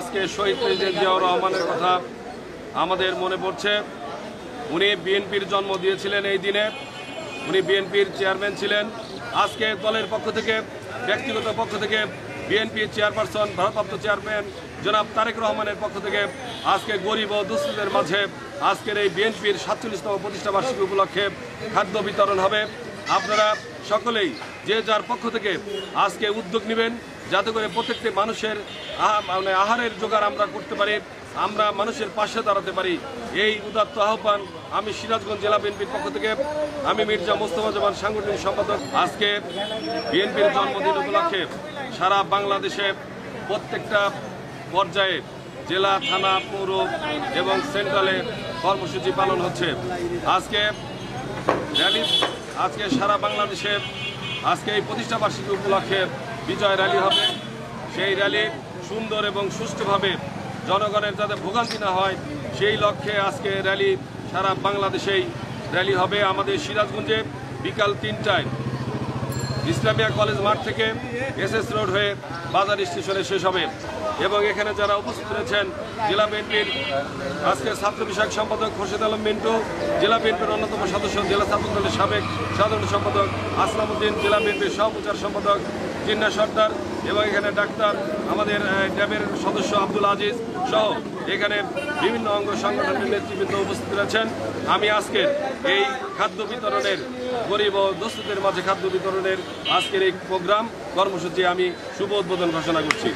আজকে শহীদ প্রেসিডেন্ট জিয়াউর রহমানের কথা আমাদের মনে পড়ছে। উনি বিএনপির জন্ম দিয়েছিলেন এই দিনে, উনি বিএনপির চেয়ারম্যান ছিলেন। আজকে দলের পক্ষ থেকে, ব্যক্তিগত পক্ষ থেকে বিএনপির চেয়ারপারসন, ভারপ্রাপ্ত চেয়ারম্যান জনাব তারেক রহমানের পক্ষ থেকে আজকে গরিব ও দুস্থদের মাঝে আজকের এই বিএনপির 47তম প্রতিষ্ঠাবার্ষিকী উপলক্ষে খাদ্য বিতরণ হবে। আপনারা সকলেই যে যার পক্ষ থেকে আজকে উদ্যোগ নেবেন, যাতে করে প্রত্যেকটি মানুষের আহারের জোগাড় আমরা করতে পারি, আমরা মানুষের পাশে দাঁড়াতে পারি। এই উদাত্ত আহ্বান আমি সিরাজগঞ্জ জেলা বিএনপির পক্ষ থেকে, আমি মির্জা মোস্তফা জামান সাংগঠনিক সম্পাদক। আজকে বিএনপির জন্মদিন উপলক্ষে সারা বাংলাদেশে প্রত্যেকটা পর্যায়ে জেলা, থানা, পৌর এবং সেন্ট্রালে কর্মসূচি পালন হচ্ছে। আজকে র্যালি, আজকে সারা বাংলাদেশে আজকে এই প্রতিষ্ঠাবার্ষিকী উপলক্ষে বিজয় র্যালি হবে। সেই র্যালি সুন্দর এবং সুষ্ঠুভাবে জনগণের যাতে ভোগান্তি না হয় সেই লক্ষ্যে আজকে র্যালি সারা বাংলাদেশেই র্যালি হবে। আমাদের সিরাজগঞ্জে বিকাল 3টায় ইসলামিয়া কলেজ মাঠ থেকে এসএস রোড হয়ে বাজার স্টেশনে শেষ হবে। এবং এখানে যারা উপস্থিত রয়েছেন, জেলা বিএনপির আজকে ছাত্র বিষয়ক সম্পাদক খোরশেদ আলম মিন্টু, জেলা বিএনপির অন্যতম সদস্য, জেলা ছাত্র দলের সাবেক সাধারণ সম্পাদক আসলাম উদ্দিন, জেলা বিএনপির সহপ্রচার সম্পাদক জিন্না সর্দার, এবং এখানে ডাক্তার আমাদের ড্যাবের সদস্য আব্দুল আজিজ সহ এখানে বিভিন্ন অঙ্গ সংগঠনের নেতৃবৃন্দ উপস্থিত রয়েছেন। আমি আজকে এই খাদ্য বিতরণের, গরিব ও দুস্থদের মাঝে খাদ্য বিতরণের আজকের এই প্রোগ্রাম কর্মসূচি আমি শুভ উদ্বোধন ঘোষণা করছি।